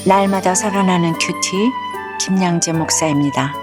날마다 살아나는 큐티 김양재 목사입니다.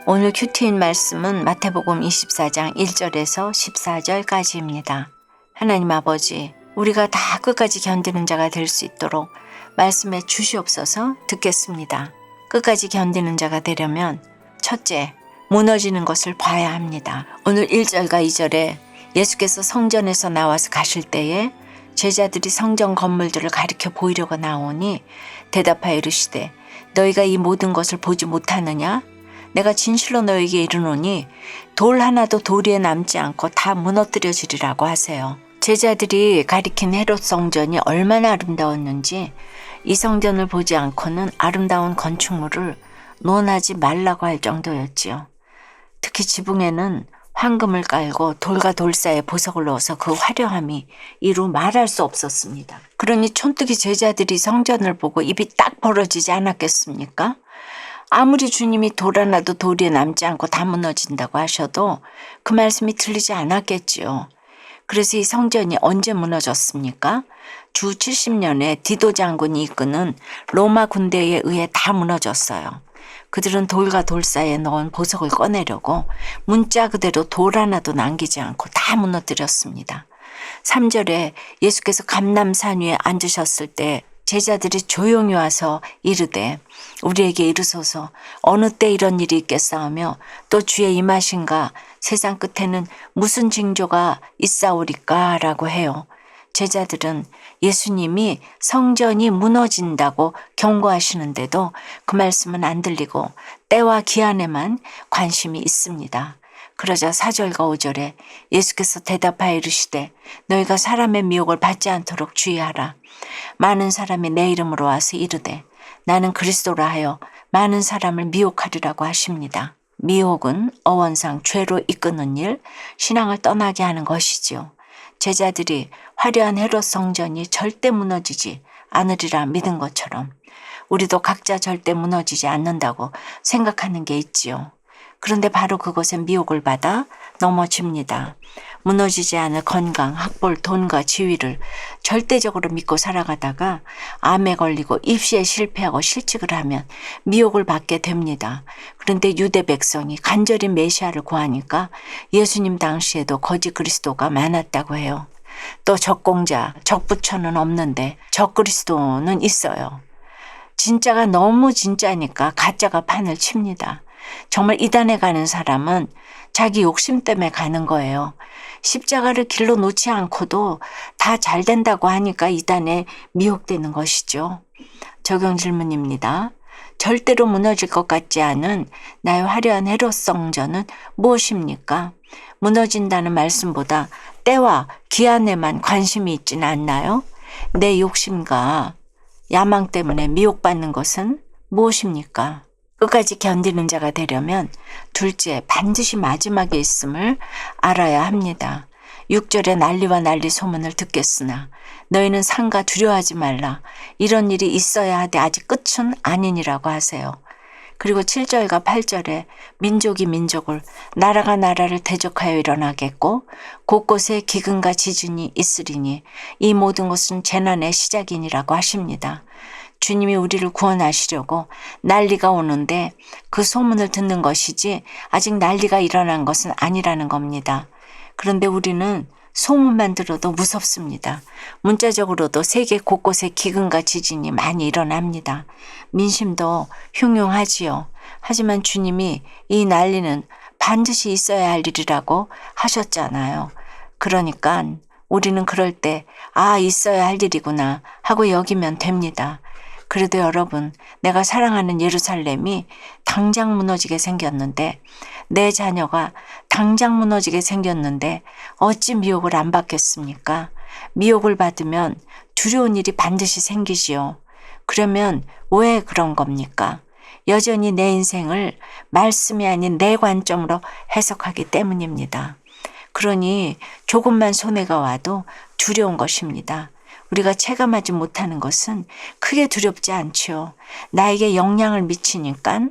오늘 큐티인 말씀은 마태복음 24장 1절에서 14절까지입니다. 하나님 아버지, 우리가 다 끝까지 견디는 자가 될 수 있도록 말씀에 주시옵소서. 듣겠습니다. 끝까지 견디는 자가 되려면 첫째, 무너지는 것을 봐야 합니다. 오늘 1절과 2절에 예수께서 성전에서 나와서 가실 때에 제자들이 성전 건물들을 가리켜 보이려고 나오니 대답하여 이르시되 너희가 이 모든 것을 보지 못하느냐? 내가 진실로 너희에게 이르노니 돌 하나도 돌 위에 남지 않고 다 무너뜨려지리라고 하세요. 제자들이 가리킨 헤롯 성전이 얼마나 아름다웠는지 이 성전을 보지 않고는 아름다운 건축물을 논하지 말라고 할 정도였지요. 특히 지붕에는 황금을 깔고 돌과 돌 사이에 보석을 넣어서 그 화려함이 이루 말할 수 없었습니다. 그러니 촌뜨기 제자들이 성전을 보고 입이 딱 벌어지지 않았겠습니까? 아무리 주님이 돌 하나도 돌 위에 남지 않고 다 무너진다고 하셔도 그 말씀이 틀리지 않았겠지요. 그래서 이 성전이 언제 무너졌습니까? 주 70년에 디도 장군이 이끄는 로마 군대에 의해 다 무너졌어요. 그들은 돌과 돌 사이에 넣은 보석을 꺼내려고 문자 그대로 돌 하나도 남기지 않고 다 무너뜨렸습니다. 3절에 예수께서 감람산 위에 앉으셨을 때 제자들이 조용히 와서 이르되 우리에게 이르소서 어느 때 이런 일이 있겠사오며 또 주의 임하신가 세상 끝에는 무슨 징조가 있사오리까 라고 해요. 제자들은 예수님이 성전이 무너진다고 경고하시는데도 그 말씀은 안 들리고 때와 기한에만 관심이 있습니다. 그러자 4절과 5절에 예수께서 대답하여 이르시되 너희가 사람의 미혹을 받지 않도록 주의하라. 많은 사람이 내 이름으로 와서 이르되 나는 그리스도라 하여 많은 사람을 미혹하리라고 하십니다. 미혹은 어원상 죄로 이끄는 일, 신앙을 떠나게 하는 것이지요. 제자들이 화려한 헤롯 성전이 절대 무너지지 않으리라 믿은 것처럼 우리도 각자 절대 무너지지 않는다고 생각하는 게 있지요. 그런데 바로 그것에 미혹을 받아 넘어집니다. 무너지지 않을 건강, 학벌, 돈과 지위를 절대적으로 믿고 살아가다가 암에 걸리고 입시에 실패하고 실직을 하면 미혹을 받게 됩니다. 그런데 유대 백성이 간절히 메시아를 구하니까 예수님 당시에도 거짓 그리스도가 많았다고 해요. 또 적공자, 적부처는 없는데 적그리스도는 있어요. 진짜가 너무 진짜니까 가짜가 판을 칩니다. 정말 이단에 가는 사람은 자기 욕심 때문에 가는 거예요. 십자가를 길로 놓지 않고도 다 잘 된다고 하니까 이단에 미혹되는 것이죠. 적용 질문입니다. 절대로 무너질 것 같지 않은 나의 화려한 헤롯 성전은 무엇입니까? 무너진다는 말씀보다 때와 기한에만 관심이 있지는 않나요? 내 욕심과 야망 때문에 미혹받는 것은 무엇입니까? 끝까지 견디는 자가 되려면 둘째, 반드시 마지막에 있음을 알아야 합니다. 6절에 난리와 난리 소문을 듣겠으나 너희는 상가 두려워하지 말라. 이런 일이 있어야 하되 아직 끝은 아니니라고 하세요. 그리고 7절과 8절에 민족이 민족을 나라가 나라를 대적하여 일어나겠고 곳곳에 기근과 지진이 있으리니 이 모든 것은 재난의 시작이니라고 하십니다. 주님이 우리를 구원하시려고 난리가 오는데 그 소문을 듣는 것이지 아직 난리가 일어난 것은 아니라는 겁니다. 그런데 우리는 소문만 들어도 무섭습니다. 문자적으로도 세계 곳곳에 기근과 지진이 많이 일어납니다. 민심도 흉흉하지요. 하지만 주님이 이 난리는 반드시 있어야 할 일이라고 하셨잖아요. 그러니까 우리는 그럴 때 있어야 할 일이구나 하고 여기면 됩니다. 그래도 여러분, 내가 사랑하는 예루살렘이 당장 무너지게 생겼는데 내 자녀가 당장 무너지게 생겼는데 어찌 미혹을 안 받겠습니까? 미혹을 받으면 두려운 일이 반드시 생기지요. 그러면 왜 그런 겁니까? 여전히 내 인생을 말씀이 아닌 내 관점으로 해석하기 때문입니다. 그러니 조금만 손해가 와도 두려운 것입니다. 우리가 체감하지 못하는 것은 크게 두렵지 않죠. 나에게 영향을 미치니까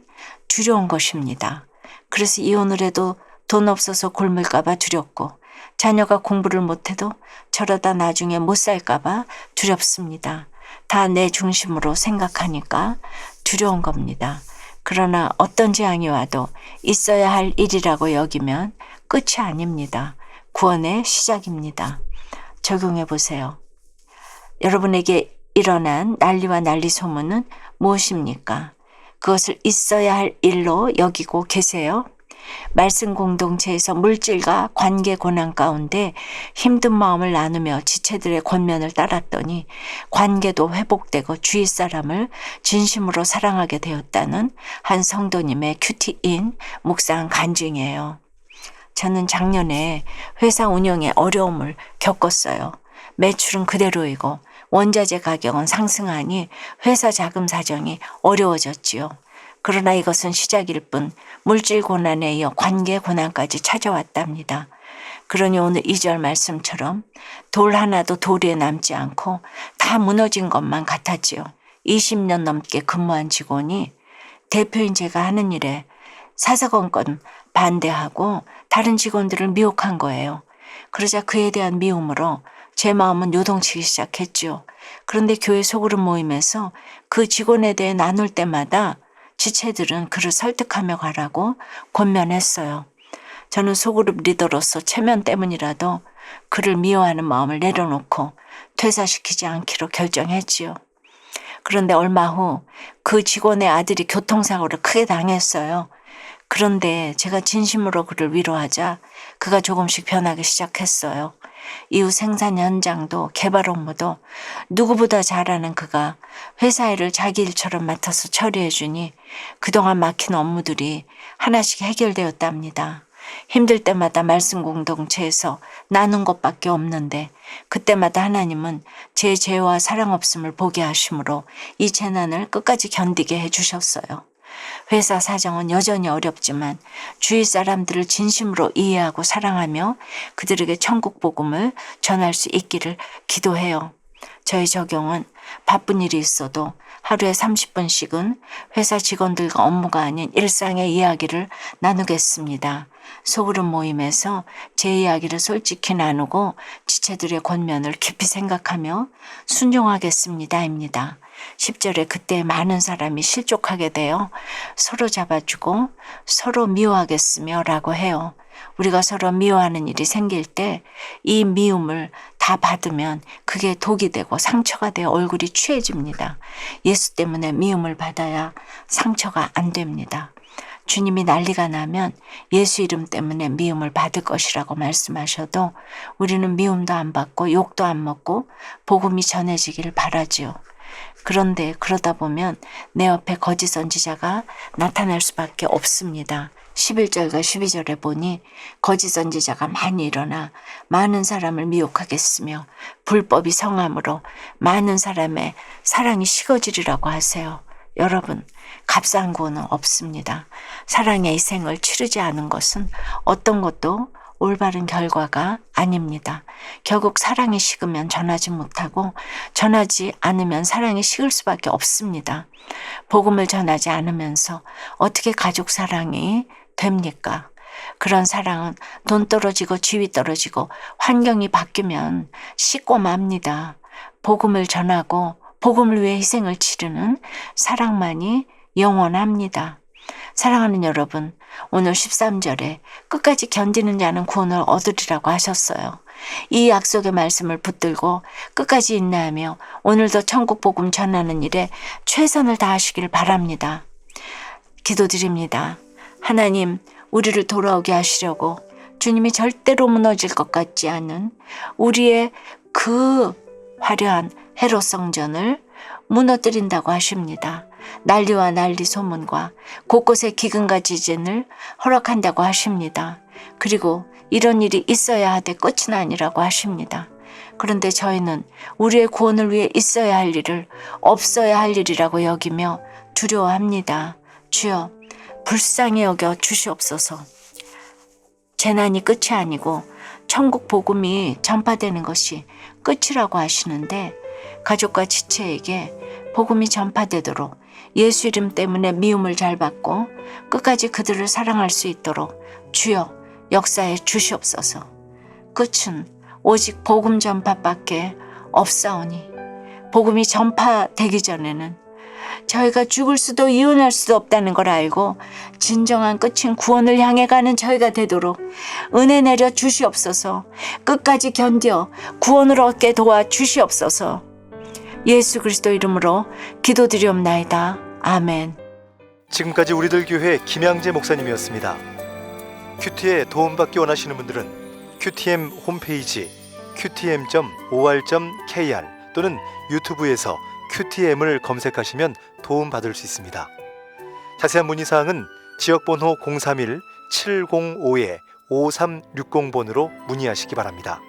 두려운 것입니다. 그래서 이혼을 해도 돈 없어서 굶을까 봐 두렵고 자녀가 공부를 못해도 저러다 나중에 못 살까봐 두렵습니다. 다 내 중심으로 생각하니까 두려운 겁니다. 그러나 어떤 재앙이 와도 있어야 할 일이라고 여기면 끝이 아닙니다. 구원의 시작입니다. 적용해 보세요. 여러분에게 일어난 난리와 난리 소문은 무엇입니까? 그것을 있어야 할 일로 여기고 계세요? 말씀 공동체에서 물질과 관계 고난 가운데 힘든 마음을 나누며 지체들의 권면을 따랐더니 관계도 회복되고 주위 사람을 진심으로 사랑하게 되었다는 한 성도님의 큐티인 묵상 간증이에요. 저는 작년에 회사 운영에 어려움을 겪었어요. 매출은 그대로이고 원자재 가격은 상승하니 회사 자금 사정이 어려워졌지요. 그러나 이것은 시작일 뿐 물질 고난에 이어 관계 고난까지 찾아왔답니다. 그러니 오늘 2절 말씀처럼 돌 하나도 도리에 남지 않고 다 무너진 것만 같았지요. 20년 넘게 근무한 직원이 대표인 제가 하는 일에 사사건건 반대하고 다른 직원들을 미혹한 거예요. 그러자 그에 대한 미움으로 제 마음은 요동치기 시작했죠. 그런데 교회 소그룹 모임에서 그 직원에 대해 나눌 때마다 지체들은 그를 설득하며 가라고 권면했어요. 저는 소그룹 리더로서 체면 때문이라도 그를 미워하는 마음을 내려놓고 퇴사시키지 않기로 결정했지요. 그런데 얼마 후 그 직원의 아들이 교통사고를 크게 당했어요. 그런데 제가 진심으로 그를 위로하자 그가 조금씩 변하기 시작했어요. 이후 생산 현장도 개발 업무도 누구보다 잘하는 그가 회사 일을 자기 일처럼 맡아서 처리해 주니 그동안 막힌 업무들이 하나씩 해결되었답니다. 힘들 때마다 말씀 공동체에서 나눈 것밖에 없는데 그때마다 하나님은 제 죄와 사랑 없음을 보게 하심으로 이 재난을 끝까지 견디게 해주셨어요. 회사 사정은 여전히 어렵지만 주위 사람들을 진심으로 이해하고 사랑하며 그들에게 천국 복음을 전할 수 있기를 기도해요. 저희 적용은 바쁜 일이 있어도 하루에 30분씩은 회사 직원들과 업무가 아닌 일상의 이야기를 나누겠습니다. 소그룹 모임에서 제 이야기를 솔직히 나누고 지체들의 권면을 깊이 생각하며 순종하겠습니다입니다. 10절에 그때 많은 사람이 실족하게 되어 서로 잡아주고 서로 미워하겠으며 라고 해요. 우리가 서로 미워하는 일이 생길 때 이 미움을 다 받으면 그게 독이 되고 상처가 되어 얼굴이 취해집니다. 예수 때문에 미움을 받아야 상처가 안 됩니다. 주님이 난리가 나면 예수 이름 때문에 미움을 받을 것이라고 말씀하셔도 우리는 미움도 안 받고 욕도 안 먹고 복음이 전해지기를 바라지요. 그런데 그러다 보면 내 옆에 거짓 선지자가 나타날 수밖에 없습니다. 11절과 12절에 보니 거짓 선지자가 많이 일어나 많은 사람을 미혹하겠으며 불법이 성함으로 많은 사람의 사랑이 식어지리라고 하세요. 여러분, 값싼 구원은 없습니다. 사랑의 희생을 치르지 않은 것은 어떤 것도 올바른 결과가 아닙니다. 결국 사랑이 식으면 전하지 못하고 전하지 않으면 사랑이 식을 수밖에 없습니다. 복음을 전하지 않으면서 어떻게 가족 사랑이 됩니까? 그런 사랑은 돈 떨어지고 지위 떨어지고 환경이 바뀌면 식고 맙니다. 복음을 전하고 복음을 위해 희생을 치르는 사랑만이 영원합니다. 사랑하는 여러분, 오늘 13절에 끝까지 견디는 자는 구원을 얻으리라고 하셨어요. 이 약속의 말씀을 붙들고 끝까지 인내하며 오늘도 천국 복음 전하는 일에 최선을 다하시길 바랍니다. 기도드립니다. 하나님, 우리를 돌아오게 하시려고 주님이 절대로 무너질 것 같지 않은 우리의 그 화려한 헤롯 성전을 무너뜨린다고 하십니다. 난리와 난리 소문과 곳곳에 기근과 지진을 허락한다고 하십니다. 그리고 이런 일이 있어야 하되 끝은 아니라고 하십니다. 그런데 저희는 우리의 구원을 위해 있어야 할 일을 없어야 할 일이라고 여기며 두려워합니다. 주여, 불쌍히 여겨 주시옵소서. 재난이 끝이 아니고 천국 복음이 전파되는 것이 끝이라고 하시는데 가족과 지체에게 복음이 전파되도록 예수 이름 때문에 미움을 잘 받고 끝까지 그들을 사랑할 수 있도록 주여 역사해 주시옵소서. 끝은 오직 복음 전파밖에 없사오니 복음이 전파되기 전에는 저희가 죽을 수도 이혼할 수도 없다는 걸 알고 진정한 끝인 구원을 향해 가는 저희가 되도록 은혜 내려 주시옵소서. 끝까지 견뎌 구원을 얻게 도와 주시옵소서. 예수 그리스도 이름으로 기도드리옵나이다. 아멘. 지금까지 우리들 교회 김양재 목사님이었습니다. 큐티에 도움받기 원하시는 분들은 QTM 홈페이지 qtm.or.kr 또는 유튜브에서 QTM을 검색하시면 도움받을 수 있습니다. 자세한 문의사항은 지역번호 031-705-5360번으로 문의하시기 바랍니다.